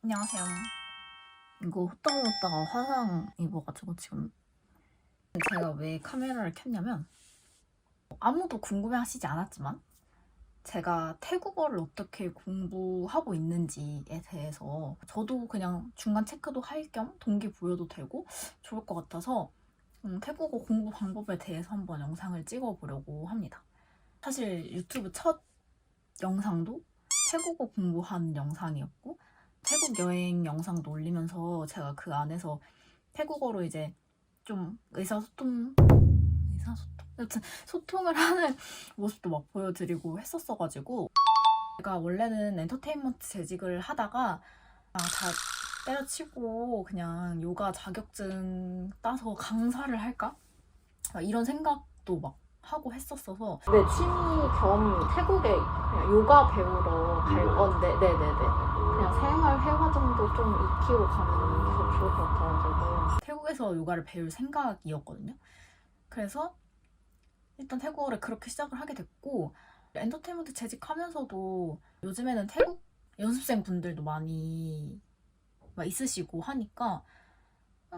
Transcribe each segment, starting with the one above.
안녕하세요. 이거 후딱후다가 화상 입어가지고 지금 제가 왜 카메라를 켰냐면 아무도 궁금해하시지 않았지만 제가 태국어를 어떻게 공부하고 있는지에 대해서 저도 그냥 중간 체크도 할 겸 동기부여도 되고 좋을 것 같아서 태국어 공부 방법에 대해서 한번 영상을 찍어보려고 합니다. 사실 유튜브 첫 영상도 태국어 공부하는 영상이었고 태국 여행 영상도 올리면서 제가 그 안에서 태국어로 이제 좀 여튼 소통을 하는 모습도 막 보여드리고 했었어가지고 제가 원래는 엔터테인먼트 재직을 하다가 다 때려치고 그냥 요가 자격증 따서 강사를 할까? 이런 생각도 막 하고 했었어서 네, 취미 겸 태국에 그냥 요가 배우러 갈 건데, 네네네. 그냥 생활 회화 정도 좀 익히고 가면 더 좋을 것 같아가지고. 태국에서 요가를 배울 생각이었거든요. 그래서 일단 태국어를 그렇게 시작을 하게 됐고 엔터테인먼트 재직하면서도 요즘에는 태국 연습생 분들도 많이 막 있으시고 하니까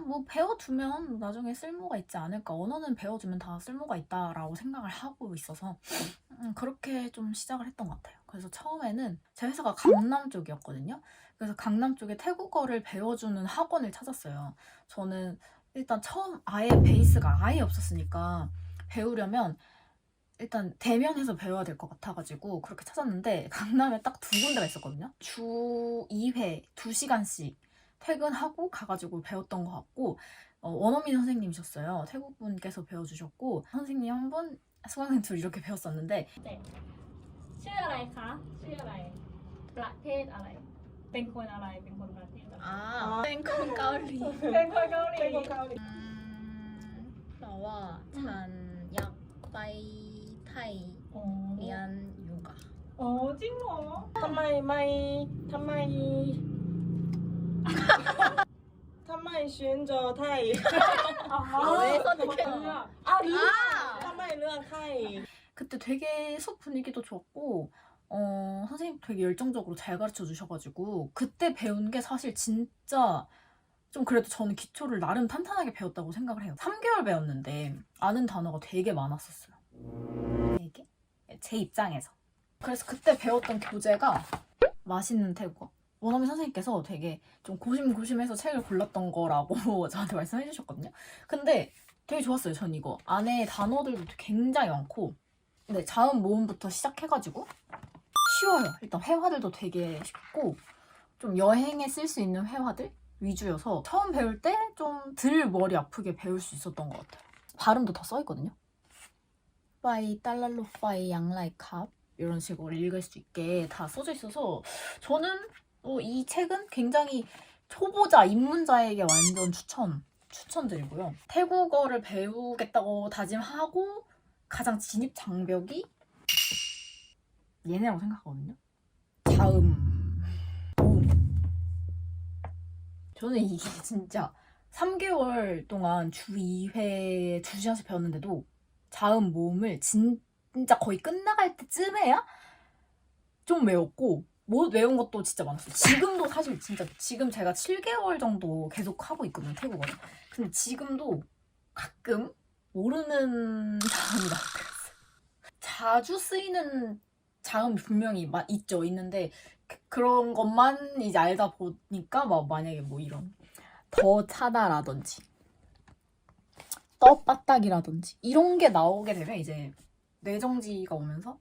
뭐 배워두면 나중에 쓸모가 있지 않을까, 언어는 배워주면 다 쓸모가 있다라고 생각을 하고 있어서 그렇게 좀 시작을 했던 것 같아요. 그래서 처음에는 제 회사가 강남 쪽이었거든요. 그래서 강남 쪽에 태국어를 배워주는 학원을 찾았어요. 저는 일단 처음 아예 베이스가 아예 없었으니까 배우려면 일단 대면에서 배워야 될 것 같아가지고 그렇게 찾았는데 강남에 딱 두 군데가 있었거든요. 주 2회 2시간씩 퇴근하고 가가지고 배웠던 것 같고 원어민 선생님이셨어요. 태국 분께서 배워주셨고 선생님 한 분, 수강생 둘 이렇게 배웠었는데 ชื่ออะไรคะชื่ออะไรประเทศอะไรเป็นคนอะไรเป็นคนประเทศอะไร 땡콩 까울리 เป็นคนเกาหลี 나와 잔약 빠이 타이 โอ้ 리안 요가 โอ้จริงเหรอ ทำไมไม่ทำไมทำไม选择ไทย 왜 선택했 อ้าวทำไมเลือกไทย 그때 되게 수업 분위기도 좋았고 선생님 되게 열정적으로 잘 가르쳐 주셔가지고 그때 배운 게 사실 진짜 좀 그래도 저는 기초를 나름 탄탄하게 배웠다고 생각을 해요. 3개월 배웠는데 아는 단어가 되게 많았었어요. 되게? 제 입장에서. 그래서 그때 배웠던 교재가 맛있는 태국어. 원어민 선생님께서 되게 좀 고심고심해서 책을 골랐던 거라고 저한테 말씀해 주셨거든요. 근데 되게 좋았어요. 전 이거. 안에 단어들도 굉장히 많고 네, 자음 모음부터 시작해가지고 쉬워요. 일단 회화들도 되게 쉽고 좀 여행에 쓸 수 있는 회화들 위주여서 처음 배울 때 좀 덜 머리 아프게 배울 수 있었던 것 같아요. 발음도 다 써있거든요. 파이, 달랄로 파이, 양라이 캅 이런 식으로 읽을 수 있게 다 써져 있어서 저는 이 책은 굉장히 초보자, 입문자에게 완전 추천드리고요. 태국어를 배우겠다고 다짐하고 가장 진입 장벽이 얘네라고 생각하거든요. 자음, 모음. 저는 이게 진짜 3개월 동안 주 2회 2시간씩 배웠는데도 자음, 모음을 진짜 거의 끝나갈 때쯤에야 좀 외웠고 못 외운 것도 진짜 많았어요. 지금도 사실 진짜 지금 제가 7개월 정도 계속 하고 있거든요, 태국어를. 근데 지금도 가끔 모르는 자음이 나왔어요. 자주 쓰이는 자음이 분명히 있는데 그런 것만 이제 알다 보니까 막 만약에 뭐 이런 더 차다라든지 떡바닥이라든지 이런 게 나오게 되면 이제 뇌정지가 오면서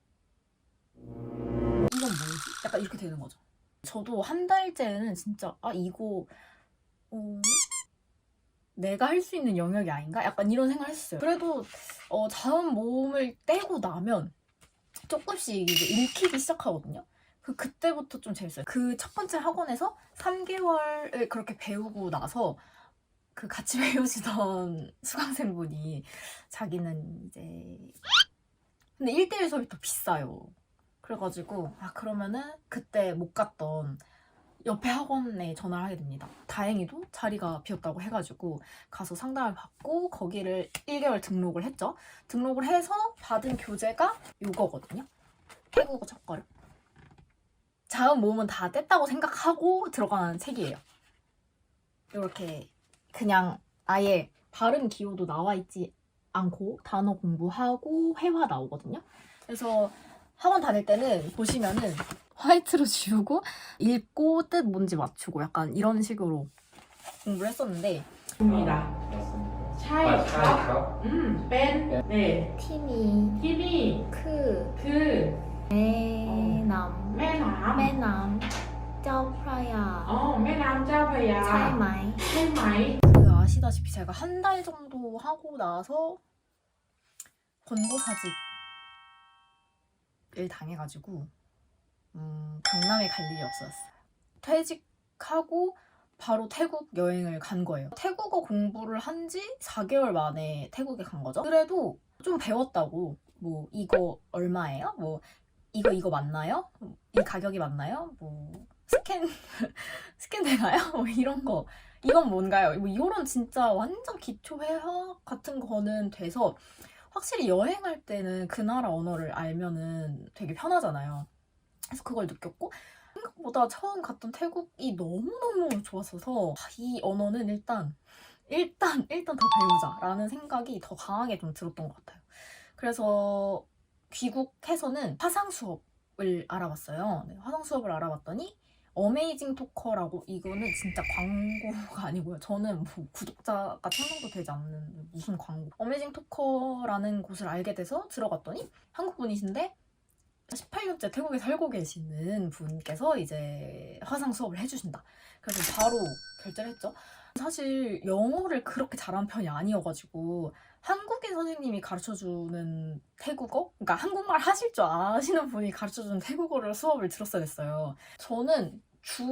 이건 뭐지? 약간 이렇게 되는 거죠. 저도 한 달째는 진짜 이거 내가 할 수 있는 영역이 아닌가? 약간 이런 생각을 했어요. 그래도 자음 모음을 떼고 나면 조금씩 이제 읽히기 시작하거든요. 그때부터 좀 재밌어요. 그 첫 번째 학원에서 3개월을 그렇게 배우고 나서 그 같이 배우시던 수강생분이 자기는 이제 근데 1대1 수업이 더 비싸요. 그래가지고 그러면은 그때 못 갔던 옆에 학원에 전화를 하게 됩니다. 다행히도 자리가 비었다고 해가지고 가서 상담을 받고 거기를 1개월 등록을 했죠. 등록을 해서 받은 교재가 이거거든요. 태국어 첫걸음. 자음 모음은 다 뗐다고 생각하고 들어가는 책이에요. 이렇게 그냥 아예 발음 기호도 나와 있지 않고 단어 공부하고 회화 나오거든요. 그래서 학원 다닐 때는 보시면은 화이트로 지우고 읽고 뜻 뭔지 맞추고 약간 이런 식으로 공부를 했었는데 มีล่ะใช่ครับเป็นนี่ 티미 ที่นี่ 크 คือ 매남 แม่น้ำ 매남 쩌프라야 อ๋อแม่น้ำเจ้าพระยา 차이마이 ใช่ไหม 그 아시다시피 제가 한 달 정도 하고 나서 권고사직을 당해가지고 강남에 갈 일이 없었어요. 퇴직하고 바로 태국 여행을 간 거예요. 태국어 공부를 한 지 4개월 만에 태국에 간 거죠. 그래도 좀 배웠다고 뭐 이거 얼마예요? 뭐 이거 맞나요? 이 가격이 맞나요? 뭐 스캔 되나요? 뭐 이런 거. 이건 뭔가요? 뭐 이런 진짜 완전 기초 회화 같은 거는 돼서 확실히 여행할 때는 그 나라 언어를 알면은 되게 편하잖아요. 그래서 그걸 느꼈고 생각보다 처음 갔던 태국이 너무너무 좋았어서 이 언어는 일단 더 배우자라는 생각이 더 강하게 좀 들었던 것 같아요. 그래서 귀국해서는 화상 수업을 알아봤어요. 네, 화상 수업을 알아봤더니 어메이징 토커라고 이거는 진짜 광고가 아니고요. 저는 뭐 구독자가 1000명도 되지 않는 무슨 광고. 어메이징 토커라는 곳을 알게 돼서 들어갔더니 한국 분이신데 18년째 태국에 살고 계시는 분께서 이제 화상 수업을 해주신다. 그래서 바로 결제를 했죠. 사실 영어를 그렇게 잘하는 편이 아니어가지고 한국인 선생님이 가르쳐주는 태국어? 그러니까 한국말 하실 줄 아시는 분이 가르쳐주는 태국어를 수업을 들었어야 됐어요. 저는 주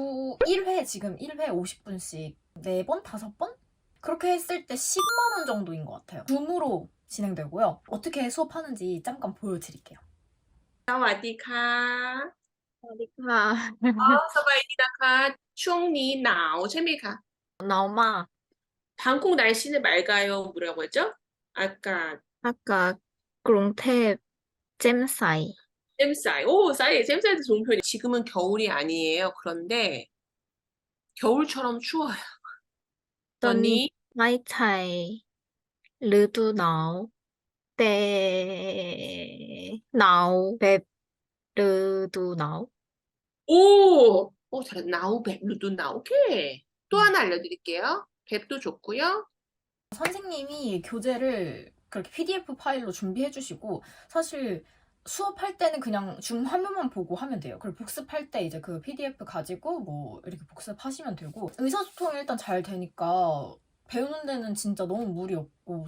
1회, 지금 1회 50분씩 4번, 5번? 그렇게 했을 때 10만 원 정도인 것 같아요. 줌으로 진행되고요. 어떻게 수업하는지 잠깐 보여드릴게요. สวัสดีค่ะ 어디가 อ๋อสบายดีนะคะ ช่วงนี้หนาวใช่ไหมคะ 나오마 한국 날씨는 맑아요. 뭐라고 했죠? 아까 아까 그롱탭 잼사이 잼싸이. 오, 잼싸이도 좋은 편이에요. 지금은 겨울이 아니에요. 그런데 겨울처럼 추워요. 언니, 마이차이 르두 나오 때 나오 베 르두 나오 잘했 나우 뱀, 루도 나우. 오케이. 또 하나 알려드릴게요. 뱀도 좋고요. 선생님이 교재를 그렇게 PDF 파일로 준비해 주시고 사실 수업할 때는 그냥 줌 화면만 보고 하면 돼요. 그리고 복습할 때 이제 그 PDF 가지고 뭐 이렇게 복습하시면 되고 의사소통이 일단 잘 되니까 배우는 데는 진짜 너무 무리 없고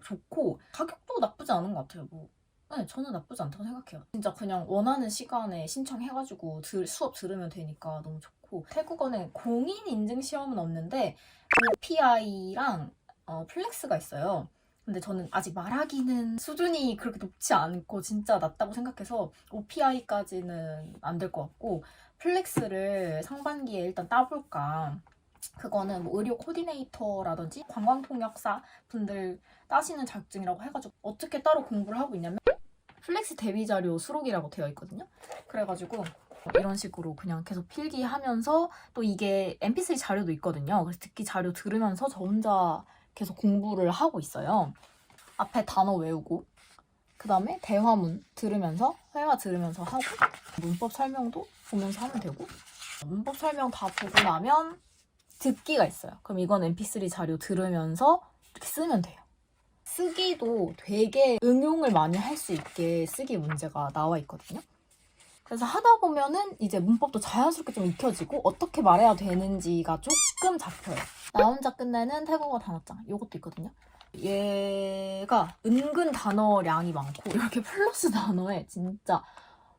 좋고 가격도 나쁘지 않은 것 같아요. 뭐 네, 저는 나쁘지 않다고 생각해요. 진짜 그냥 원하는 시간에 신청해가지고 수업 들으면 되니까 너무 좋고 태국어는 공인 인증 시험은 없는데 OPI랑 플렉스가 있어요. 근데 저는 아직 말하기는 수준이 그렇게 높지 않고 진짜 낮다고 생각해서 OPI까지는 안 될 것 같고 플렉스를 상반기에 일단 따볼까. 그거는 뭐 의료 코디네이터라든지 관광통역사 분들 따시는 자격증이라고 해가지고 어떻게 따로 공부를 하고 있냐면 플렉스 대비 자료 수록이라고 되어 있거든요. 그래가지고 이런 식으로 그냥 계속 필기하면서 또 이게 mp3 자료도 있거든요. 그래서 듣기 자료 들으면서 저 혼자 계속 공부를 하고 있어요. 앞에 단어 외우고 그 다음에 대화문 들으면서 회화 들으면서 하고 문법 설명도 보면서 하면 되고 문법 설명 다 보고 나면 듣기가 있어요. 그럼 이건 mp3 자료 들으면서 이렇게 쓰면 돼요. 쓰기도 되게 응용을 많이 할 수 있게 쓰기 문제가 나와 있거든요. 그래서 하다 보면은 이제 문법도 자연스럽게 좀 익혀지고 어떻게 말해야 되는지가 조금 잡혀요. 나 혼자 끝내는 태국어 단어장 이것도 있거든요. 얘가 은근 단어량이 많고 이렇게 플러스 단어에 진짜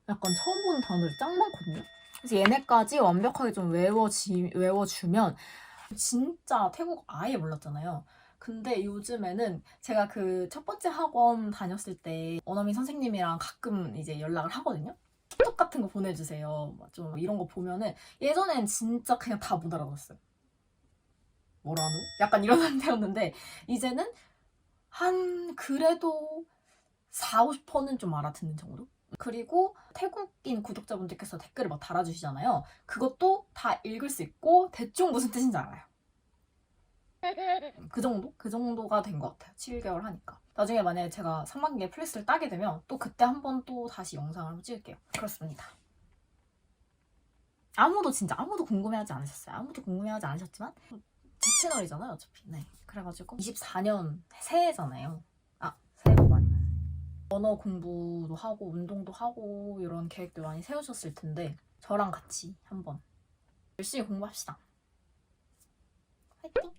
약간 처음 보는 단어들이 짱 많거든요. 그래서 얘네까지 완벽하게 좀 외워주면 진짜 태국어 아예 몰랐잖아요. 근데 요즘에는 제가 그 첫 번째 학원 다녔을 때 원어민 선생님이랑 가끔 이제 연락을 하거든요. 틱톡 같은 거 보내주세요. 좀 이런 거 보면은 예전엔 진짜 그냥 다 못 알아봤어요. 뭐라노? 약간 이런 상태였는데 이제는 한 그래도 40, 50%는 좀 알아듣는 정도? 그리고 태국인 구독자분들께서 댓글을 막 달아주시잖아요. 그것도 다 읽을 수 있고 대충 무슨 뜻인지 알아요. 그 정도? 그 정도가 된 것 같아요. 7개월 하니까. 나중에 만약에 제가 3만 개의 플렉스를 따게 되면 또 그때 한번 또 다시 영상을 한번 찍을게요. 그렇습니다. 진짜 아무도 궁금해하지 않으셨어요. 아무도 궁금해하지 않으셨지만 제 채널이잖아요, 어차피. 네. 그래가지고 24년 새해잖아요. 새해가 많이. 언어 공부도 하고 운동도 하고 이런 계획도 많이 세우셨을 텐데 저랑 같이 한번 열심히 공부합시다. 화이팅!